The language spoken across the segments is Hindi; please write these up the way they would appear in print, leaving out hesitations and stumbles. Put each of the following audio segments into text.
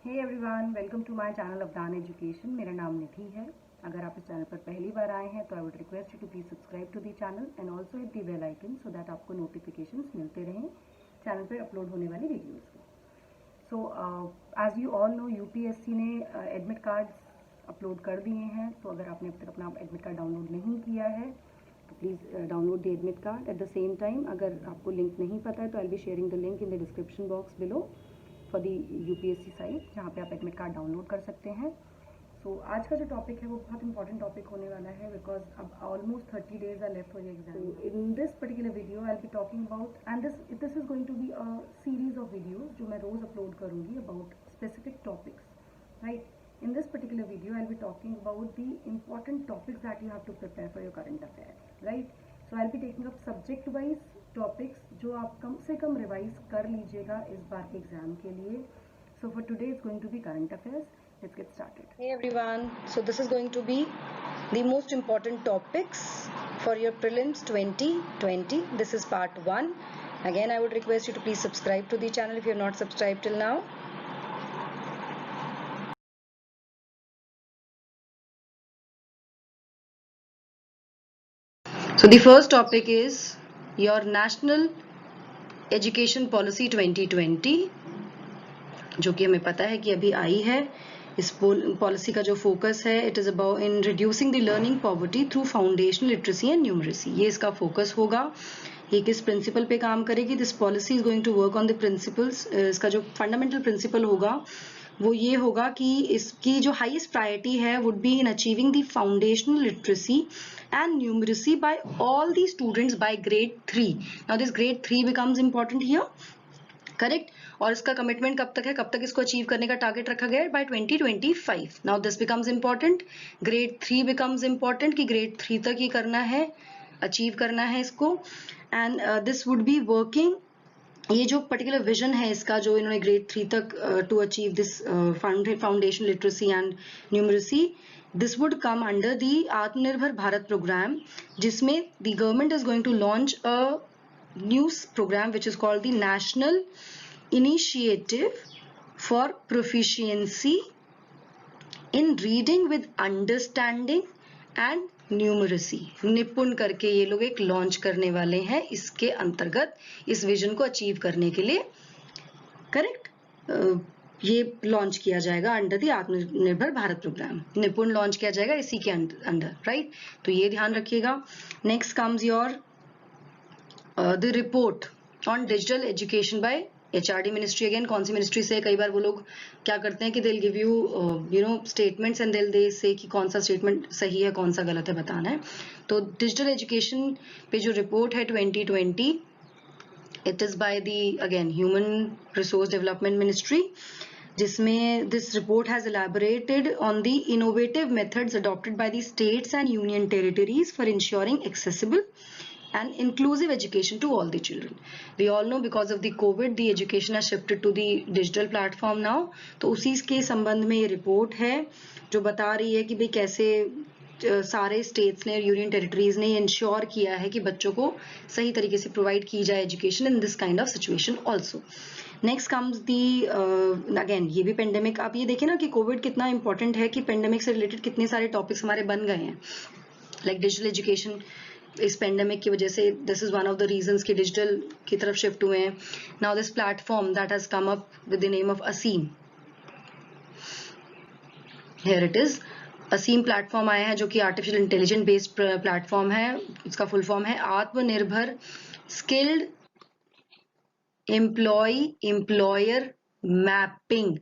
Hey everyone, welcome to my channel Avdaan education. मेरा नाम निधि है। अगर आप इस चैनल पर पहली बार आए हैं तो I would request you to please subscribe to the channel and also hit the bell icon so that आपको नोटिफिकेशंस मिलते रहें चैनल पर अपलोड होने वाली वीडियोज़ के। So as you all know, UPSC ने एडमिट कार्ड्स अपलोड कर दिए हैं। तो अगर आपने अब तक अपना एडमिट कार्ड डाउनलोड नहीं किया है तो please download the admit card. At the same time, अगर आपको लिंक नहीं पता है तो आई will be sharing the link in the description box below for the UPSC site, जहाँ पे आप एडमिट कार्ड डाउनलोड कर सकते हैं। सो आज का जो टॉपिक है वो बहुत इंपॉर्टेंट टॉपिक होने वाला है बिकॉज अब almost 30 days are left for your exam. In this particular video I will be talking about and this is going to be a series of videos जो मैं रोज अपलोड करूंगी अबाउट specific topics, right. In this particular video, I'll be talking about the important topics that you have to prepare for your current affairs, right? So I'll be taking up subject-wise topics जो आप कम से कम revise कर लीजिएगा इस बार के एग्जाम के लिए. So for today, it's going to be current affairs. Let's get started. Hey everyone, so this is going to be the most important topics for your prelims 2020. This is part 1. Again, I would request you to please subscribe to the channel if you have not subscribed till now. So the first topic is your National Education Policy 2020, जो कि हमें पता है कि अभी आई है। इस पॉलिसी का जो फोकस है, it is about in reducing the learning poverty through foundational literacy and numeracy. ये इसका फोकस होगा। ये किस प्रिंसिपल पे काम करेगी? This policy is going to work on the principles. इसका जो फंडामेंटल प्रिंसिपल होगा वो ये होगा कि इसकी जो हाईएस्ट प्रायोरिटी है would be in achieving the foundational literacy and numeracy by all the students by grade 3. Now this grade 3 becomes important here, correct. और इसका कमिटमेंट कब तक है, कब तक इसको अचीव करने का टारगेट रखा गया है? By 2025। Now this becomes important. Grade 3 becomes important कि ग्रेड 3 तक ही करना है, अचीव करना है इसको। And this would be working, ये जो पर्टिकुलर विजन है इसका, जो इन्होंने ग्रेड 3 तक to achieve this foundation literacy and numeracy, this would come under the Atmanirbhar Bharat program, जिसमें the government is going to launch a new program which is called the National Initiative for Proficiency in Reading with Understanding and numeracy. निपुण करके ये लोग एक लॉन्च करने वाले हैं इसके अंतर्गत, इस विजन को अचीव करने के लिए, करेक्ट। ये लॉन्च किया जाएगा अंडर द आत्मनिर्भर भारत प्रोग्राम। निपुण लॉन्च किया जाएगा इसी के अंडर, राइट। तो ये ध्यान रखिएगा। Next comes your the report on digital education by HRD ministry. Again कौन सी मिनिस्ट्री से? कई बार वो लोग क्या करते हैं कि they'll give you statements and they say कि कौन सा स्टेटमेंट सही है कौन सा गलत है, बताना है। तो डिजिटल एजुकेशन पे जो रिपोर्ट है 2020, it is by the again human resource development ministry, जिसमें this report has elaborated on the innovative methods adopted by the states and union territories for ensuring accessible and inclusive education to all the children. We all know because of the COVID, the education has shifted to the digital platform now. तो उसी के संबंध में ये रिपोर्ट है जो बता रही है कि भाई कैसे सारे स्टेट्स ने, यूनियन टेरिटरीज ने इंश्योर किया है कि बच्चों को सही तरीके से प्रोवाइड की जाए education in this kind of situation also. Next comes the again, ये भी पेंडेमिक। आप ये देखें ना कि कोविड कितना इंपॉर्टेंट है, कि पेंडेमिक से रिलेटेड कितने सारे टॉपिक्स हमारे बन गए हैं, लाइक डिजिटल एजुकेशन। इस पेंडेमिक की वजह से this is one of the reasons कि डिजिटल की तरफ शिफ्ट हुए हैं। Now this platform that has come up with the name of Aseem, here it is. Aseem platform आया है जो कि आर्टिफिशियल इंटेलिजेंस बेस्ड प्लेटफॉर्म है। इसका फुल फॉर्म है आत्मनिर्भर skilled employer mapping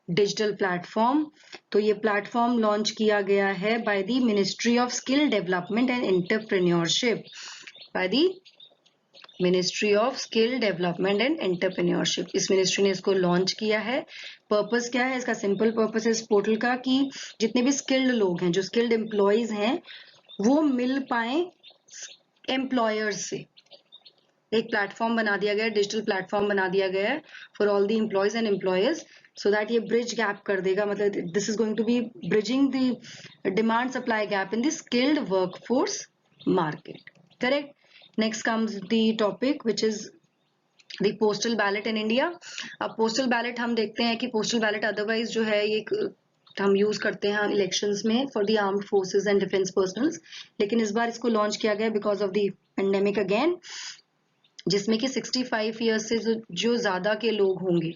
digital platform. तो ये प्लेटफॉर्म लॉन्च किया गया है by the ministry of skill development and entrepreneurship, by the ministry of skill development and entrepreneurship. इस मिनिस्ट्री ने इसको लॉन्च किया है। पर्पस क्या है इसका? सिंपल पर्पस है इस पोर्टल का कि जितने भी स्किल्ड लोग हैं, जो स्किल्ड एम्प्लॉयज हैं, वो मिल पाए एम्प्लॉयर्स से। एक प्लेटफॉर्म बना दिया गया है, डिजिटल प्लेटफॉर्म बना दिया गया है for all the employees and employers, so that ये ब्रिज गैप कर देगा। मतलब this is going to be bridging the demand supply gap in the skilled workforce market, correct. Next comes the topic which is the postal ballot in India. अब पोस्टल बैलेट हम देखते हैं कि पोस्टल बैलेट अदरवाइज जो है ये हम यूज करते हैं इलेक्शंस में for the armed forces and defence personnels, लेकिन इस बार इसको लॉन्च किया गया because of the pandemic again, जिसमें कि 65 ईयर्स से जो ज्यादा के लोग होंगे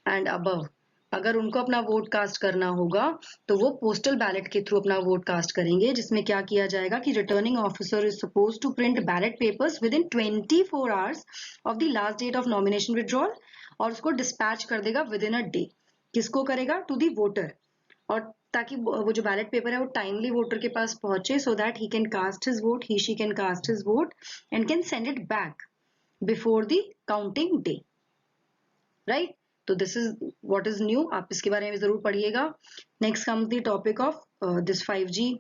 एंड अबव, अगर उनको अपना वोट कास्ट करना होगा तो वो पोस्टल बैलेट के थ्रू अपना वोट कास्ट करेंगे, जिसमें क्या किया जाएगा कि returning officer is suppose to print ballot papers within 24 hours of the last date of nomination withdrawal, और उसको डिस्पैच कर देगा विद इन अ डे। किसको करेगा? टू दी वोटर, और ताकि वो जो बैलेट पेपर है वो टाइमली वोटर के पास पहुंचे, so that he can cast his vote, he she can cast his vote and can send it back before the counting day, right. तो this is what is new, आप इसके बारे में जरूर पढ़िएगा। Next comes the topic of this 5G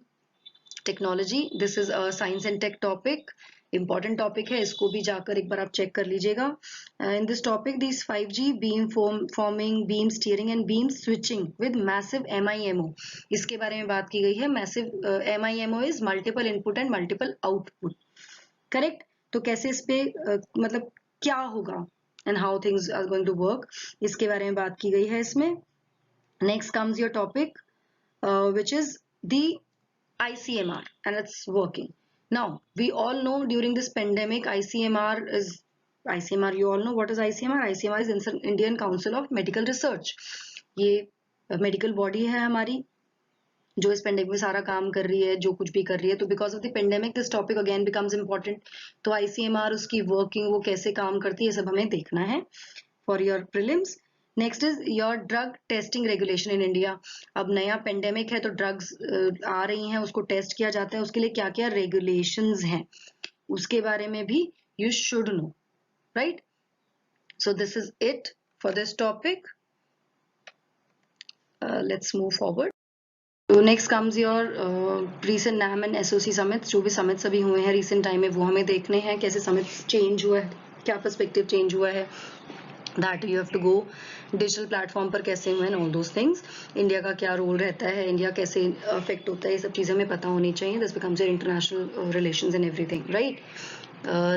technology. This is a science and tech topic, important topic है, इसको भी जाकर एक बार आप चेक कर लीजिएगा। In this topic this 5G beam forming, beam steering and beam switching with massive MIMO, इसके बारे में बात की गई है। Massive MIMO is multiple input and multiple output, correct. तो कैसे इस पे मतलब क्या होगा and how things are going to work, इसके बारे में बात की गई है इसमें। Next comes your topic which is the ICMR and its working. Now we all know during this pandemic ICMR, you all know what is ICMR. ICMR is Indian Council of Medical Research. ये मेडिकल बॉडी है हमारी जो इस पेंडेमिक में सारा काम कर रही है, जो कुछ भी कर रही है। तो because of the pandemic this topic again becomes important. तो ICMR, उसकी वर्किंग, वो कैसे काम करती है, ये सब हमें देखना है for your prelims. Next is your drug testing regulation in India. अब नया पेंडेमिक है तो ड्रग्स आ रही हैं, उसको टेस्ट किया जाता है, उसके लिए क्या क्या रेगुलेशंस हैं उसके बारे में भी you should know, right. So this is it for this topic, let's move forward. तो next comes your recent NAM and SOC summit, जो भी समिट सभी हुए हैं रिसेंट टाइम में वो हमें देखने हैं, कैसे समिट चेंज हुआ है, क्या पर्सपेक्टिव चेंज हुआ है, that you have to go digital platform पर कैसे हुए and all those things. India का क्या रोल रहता है, इंडिया कैसे अफेक्ट होता है, ये सब चीज़ें हमें पता होनी चाहिए। This becomes your international relations and everything, right.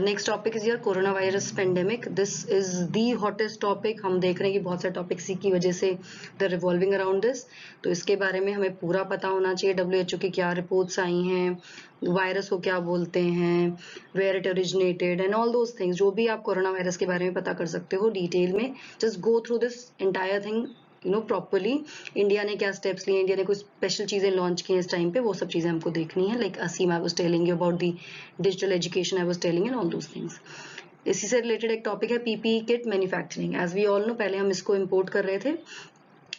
Next topic is your corona virus pandemic. This is the hottest topic. हम देख रहे हैं कि बहुत सारे टॉपिक इसी की वजह से द रिवॉल्विंग अराउंड दिस, तो इसके बारे में हमें पूरा पता होना चाहिए। WHO की क्या रिपोर्ट्स आई हैं, वायरस को क्या बोलते हैं, where it originated and all those things, जो भी आप कोरोना वायरस के बारे में पता कर सकते हो डिटेल में। Just go through this entire thing properly. India ने क्या स्टेप्स लिए, इंडिया ने कुछ स्पेशल चीजें लॉन्च की हैं इस टाइम पे, वो सब चीजें हमको देखनी है। Like Aseem I was telling you about the digital education, I was telling and all those things. इसी से रिलेटेड एक टॉपिक है PPE kit manufacturing. As we all know, पहले हम इसको इम्पोर्ट कर रहे थे,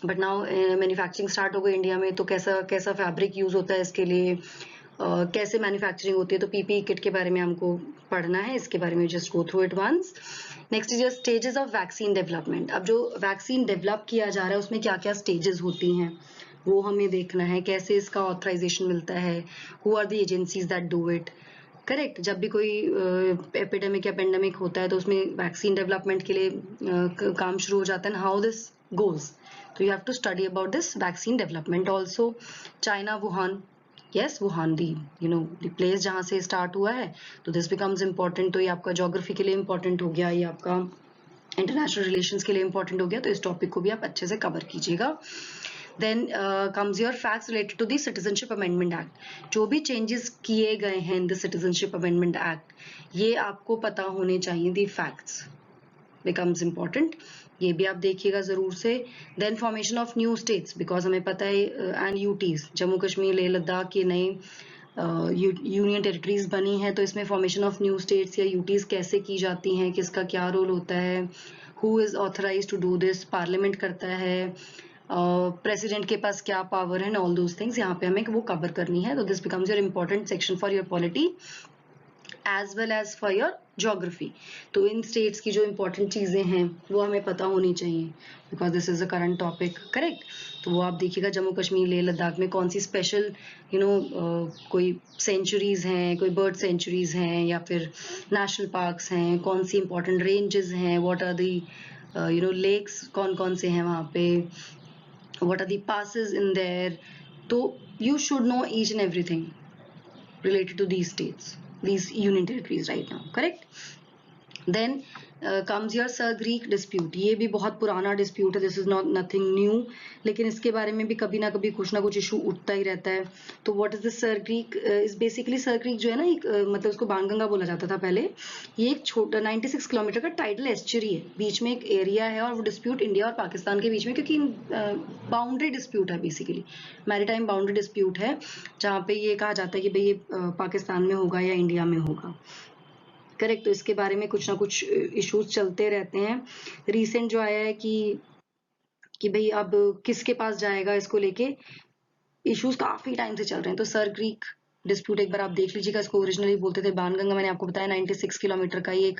बट नाउ मैन्युफैक्चरिंग स्टार्ट हो गई इंडिया में। तो कैसा कैसा फैब्रिक यूज होता है इसके लिए, कैसे मैन्युफैक्चरिंग होती है, तो PPE किट के बारे में हमको पढ़ना है, इसके बारे में just go through it once. Next is your stages of vaccine development. अब जो वैक्सीन डेवलप किया जा रहा है उसमें क्या क्या स्टेजेस होती हैं वो हमें देखना है, कैसे इसका ऑथराइजेशन मिलता है, who are the agencies that do it, correct. जब भी कोई एपिडेमिक या पेंडेमिक होता है तो उसमें वैक्सीन डेवलपमेंट के लिए काम शुरू हो जाता है, हाउ दिस गोज। तो you have to study about this vaccine development also. China Wuhan, yes Wuhan the the place जहाँ से स्टार्ट हुआ है, तो दिस बिकम्स इम्पोर्टेंट। तो ये आपका ज्योग्राफी के लिए इम्पोर्टेंट हो गया, ये आपका इंटरनेशनल रिलेशंस के लिए इम्पोर्टेंट हो गया, तो इस टॉपिक को भी आप अच्छे से कवर कीजिएगा। Then comes your facts related to the citizenship amendment act. जो भी चेंजेस किए गए हैं in the citizenship amendment act, ये आपको पता होने चाहिए। द फैक्ट्स बिकम्स इम्पोर्टेंट, ये भी आप देखिएगा जरूर से। Then formation of new states, because हमें पता है एंड यूटीज, जम्मू कश्मीर लेह लद्दाख के नए यूनियन टेरिटरीज बनी हैं, तो इसमें फॉर्मेशन ऑफ न्यू स्टेट्स या यूटीज कैसे की जाती हैं, किसका क्या रोल होता है, who is authorize to do this, parliament करता है, प्रेसिडेंट के पास क्या पावर है, ऑल दोज थिंग्स यहाँ पे हमें वो कवर करनी है। तो this becomes your important section for your polity as well as for your geography. तो इन स्टेट्स की जो इम्पोर्टेंट चीजें हैं वो हमें पता होनी चाहिए, because this is a current topic, correct. तो वो आप देखिएगा जम्मू कश्मीर लेह लद्दाख में कौन सी स्पेशल कोई सेंचुरीज हैं, कोई बर्ड सेंचुरीज हैं या फिर नेशनल पार्क्स हैं, कौन सी इंपॉर्टेंट रेंजेस हैं, व्हाट आर दी लेक्स कौन कौन से हैं वहाँ पे, what are the passes in there. So you should know each and everything related to these states, these union territories right now, correct. Then comes your Sir Creek dispute. ये भी बहुत पुराना डिस्प्यूट है, this is not nothing new, लेकिन इसके बारे में भी कभी ना कभी कुछ ना कुछ इशू उठता ही रहता है। तो what is the sir Greek is basically, sir Greek जो है ना एक मतलब उसको बाणगंगा बोला जाता था पहले। ये एक छोटा 96 किलोमीटर का टाइडल एस्चुरी है, बीच में एक एरिया है, और वो डिस्प्यूट इंडिया और पाकिस्तान के बीच में, क्योंकि बाउंड्री डिस्प्यूट है, बेसिकली मैरीटाइम बाउंड्री डिस्प्यूट है, जहाँ पे ये कहा जाता है कि भाई ये पाकिस्तान में होगा या इंडिया में होगा। करेक्ट। तो इसके बारे में कुछ ना कुछ इश्यूज चलते रहते हैं। रिसेंट जो आया है कि भाई अब किसके पास जाएगा, इसको लेके इश्यूज काफी टाइम से चल रहे हैं। तो सर क्रीक डिस्प्यूट एक बार आप देख लीजिएगा। इसको ओरिजिनली बोलते थे बाणगंगा, मैंने आपको बताया 96 किलोमीटर का ये एक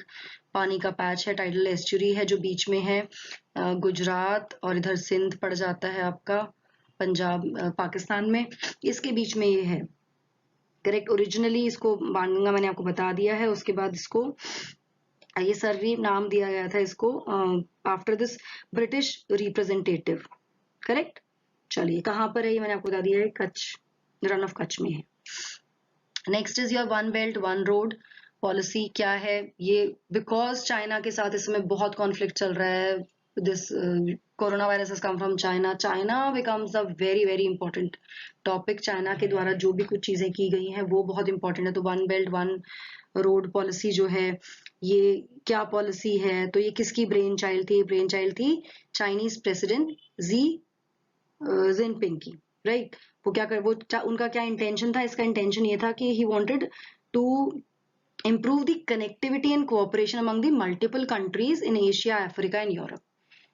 पानी का पैच है, टाइडल एस्चुरी है, जो बीच में है गुजरात और इधर सिंध पड़ जाता है आपका, पंजाब पाकिस्तान में, इसके बीच में ये है। करेक्ट। ओरिजिनली इसको बाणगंगा मैंने आपको बता दिया है। उसके बाद इसको ये सर्वी नाम दिया गया था इसको after this British representative. Correct. चलिए कहाँ पर है ये मैंने आपको बता दिया है, कच्छ, रन ऑफ कच्छ में है। Next is your one belt one road policy. क्या है ये? बिकॉज चाइना के साथ इस समय बहुत कॉन्फ्लिक्ट चल रहा है, this corona virus has come from China, China becomes a very very important topic. China के द्वारा जो भी कुछ चीजें की गई हैं वो बहुत इंपॉर्टेंट है। तो one belt one road policy जो है, ये क्या पॉलिसी है? तो ये किसकी ब्रेन चाइल्ड थी? ब्रेन चाइल्ड थी चाइनीज प्रेसिडेंट जी जिनपिंग की। राइट। वो क्या कर, वो उनका क्या इंटेंशन था? इसका इंटेंशन ये था कि he wanted to improve the connectivity and cooperation among the multiple countries in Asia, Africa and Europe.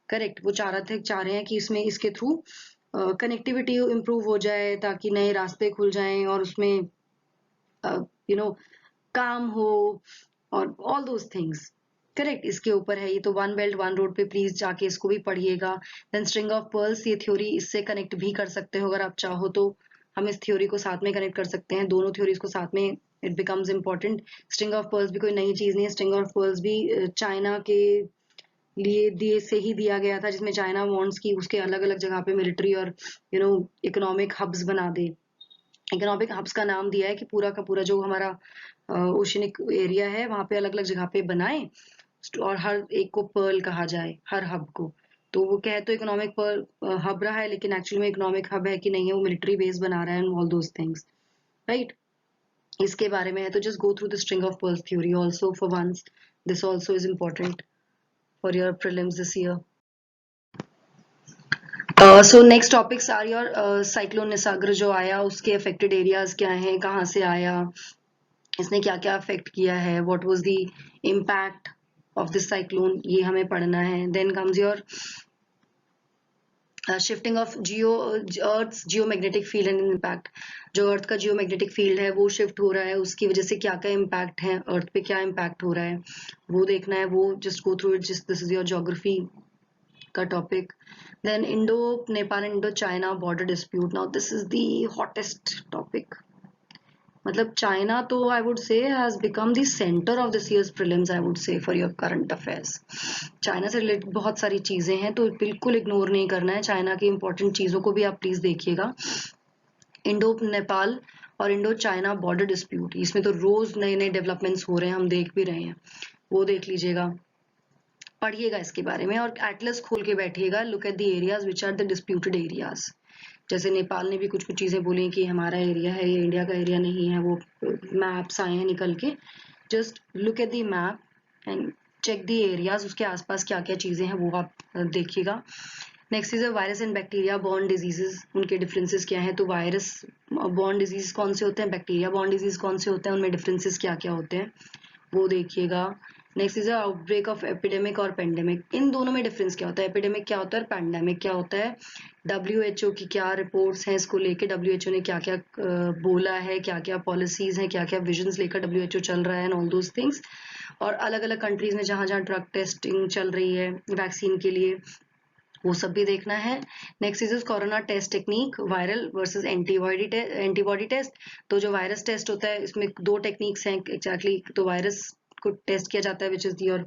Correct. वो चाह रहे हैं कि इसमें इसके थ्रू कनेक्टिविटी इम्प्रूव हो जाए, ताकि नए रास्ते खुल जाएं और उसमें यू नो काम हो और ऑल दोज थिंग्स। करेक्ट। इसके ऊपर है ये। तो वन बेल्ट वन रोड पे प्लीज जाके इसको भी पढ़िएगा। देन स्ट्रिंग ऑफ पर्ल्स, ये थ्योरी इससे कनेक्ट भी कर सकते हो अगर आप चाहो तो। हम इस थ्योरी को साथ में कनेक्ट कर सकते हैं, दोनों थ्योरीज को साथ में, it becomes important. String of pearls भी कोई नई चीज नहीं है। स्ट्रिंग ऑफ पर्ल्स भी चाइना के लिए दिए से ही दिया गया था, जिसमें चाइना वांट्स की उसके अलग अलग जगह पे मिलिट्री और इकोनॉमिक हब्स बना दे। इकोनॉमिक हब्स का नाम दिया है कि पूरा का पूरा जो हमारा ओशनिक एरिया है वहां पे अलग अलग जगह पे बनाए, और हर एक को पर्ल कहा जाए, हर हब को। तो वो कहे तो इकोनॉमिक पर्ल हब रहा है, लेकिन एक्चुअली में इकोनॉमिक हब है कि नहीं है, वो मिलिट्री बेस बना रहा है and all those things. Right. इसके बारे में है। तो just go through the string of pearls theory also for once, this also is important for your prelims this year. So next topics are your cyclone Nisarga जो आया, उसके अफेक्टेड एरियाज क्या हैं, कहाँ से आया, इसने क्या क्या अफेक्ट किया है, what was the impact of this cyclone, ये हमें पढ़ना है। Then comes your shifting of earth geomagnetic field and impact. जो अर्थ का जियोमैग्नेटिक फील्ड है वो शिफ्ट हो रहा है, उसकी वजह से क्या क्या इम्पैक्ट है, अर्थ पे क्या इम्पैक्ट हो रहा है वो देखना है। वो just go through it, just this is your geography का टॉपिक। Then Indo Nepal and Indo China border dispute. Now this is the hottest topic. मतलब चाइना तो I would say has become the centre of this year's prelims, I would say, for your current affairs. China से रिलेटेड बहुत सारी चीजें हैं, तो बिल्कुल इग्नोर नहीं करना है। चाइना की इंपॉर्टेंट चीजों को भी आप प्लीज देखिएगा। इंडो नेपाल और इंडो चाइना बॉर्डर डिस्प्यूट, इसमें तो रोज नए नए डेवलपमेंट्स हो रहे हैं, हम देख भी रहे हैं, वो देख लीजिएगा, पढ़िएगा इसके बारे में, और एटलस खोल के बैठिएगा। Look at the areas which are the disputed areas. जैसे नेपाल ने भी कुछ कुछ चीजें बोली कि हमारा एरिया है, ये इंडिया का एरिया नहीं है, वो मैप्स आए हैं निकल के। Just look at the map and check the areas, उसके आसपास क्या क्या चीजें हैं वो आप देखिएगा। Next is virus and bacteria borne diseases, उनके डिफरेंसेस क्या हैं। तो वायरस बॉर्न डिजीज कौन से होते हैं, बैक्टीरिया बॉर्न डिजीज कौन से होते हैं, उनमें डिफरेंसेस क्या क्या होते हैं वो देखिएगा। Next is outbreak of epidemic और पेंडेमिक, इन दोनों में डिफरेंस क्या होता है, एपिडेमिक क्या होता है, पैंडेमिक क्या होता है। WHO की क्या रिपोर्ट्स हैं इसको लेके, WHO ने क्या क्या बोला है, क्या क्या पॉलिसीज हैं, क्या क्या विजन्स लेकर WHO चल रहा है एंड ऑल दोज थिंग्स। और अलग अलग कंट्रीज में जहां जहां ड्रग टेस्टिंग चल रही है वैक्सीन के लिए, वो सब भी देखना है। Next is corona test technique, viral versus antibody test. तो जो वायरस टेस्ट होता है इसमें दो टेक्निक्स हैं एग्जैक्टली। तो वायरस को टेस्ट किया जाता है which is your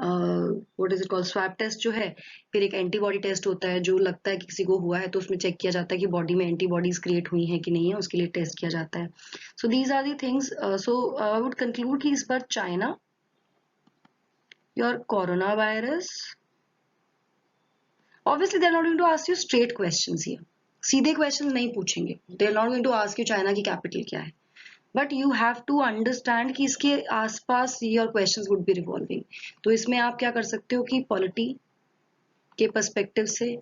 what is it called, swab test जो है। फिर एक एंटीबॉडी टेस्ट होता है, जो लगता है कि किसी को हुआ है तो उसमें चेक किया जाता है कि बॉडी में एंटीबॉडीज क्रिएट हुई हैं कि नहीं है, उसके लिए टेस्ट किया जाता है। So these are the things. So I would conclude कि इस बार China your coronavirus. Obviously they're not going to ask you straight questions here. सीधे questions नहीं पूछेंगे. They're not going to ask you China की capital क्या है. But you have to understand कि इसके आसपास your questions would be revolving. तो इसमें आप क्या कर सकते हो कि polity के perspective से,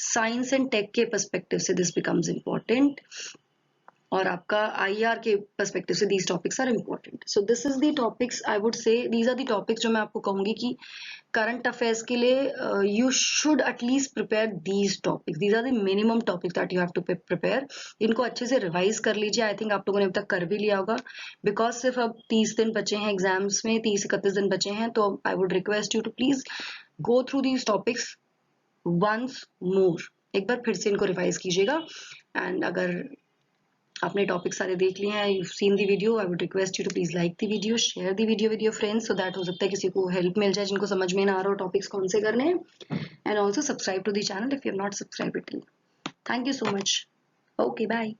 science and tech के perspective से this becomes important. और आपका IR के perspective से these topics are important. So this is the topics I would say, these are the topics जो मैं आपको कहूँगी कि current affairs के लिए you should at least prepare these topics. These are the minimum topics that you have to prepare. इनको अच्छे से revise कर लीजिए. I think आप लोगों ने अब तक कर भी लिया होगा. Because सिर्फ अब 30 दिन बचे हैं exams में, 30-31 दिन बचे हैं, तो I would request you to please go through these topics once more. एक बार फिर से इनको revise कीजिएगा. And अगर आपने टॉपिक सारे देख लिए हैं, you've seen the video, I would request you to please like the video, share the video with your friends so that हो सकता है किसी को हेल्प मिल जाए जिनको समझ में ना आ रहा हो टॉपिक्स कौन से करने हैं. And also subscribe to the channel if you have not subscribed it. Thank you so much. Okay, bye.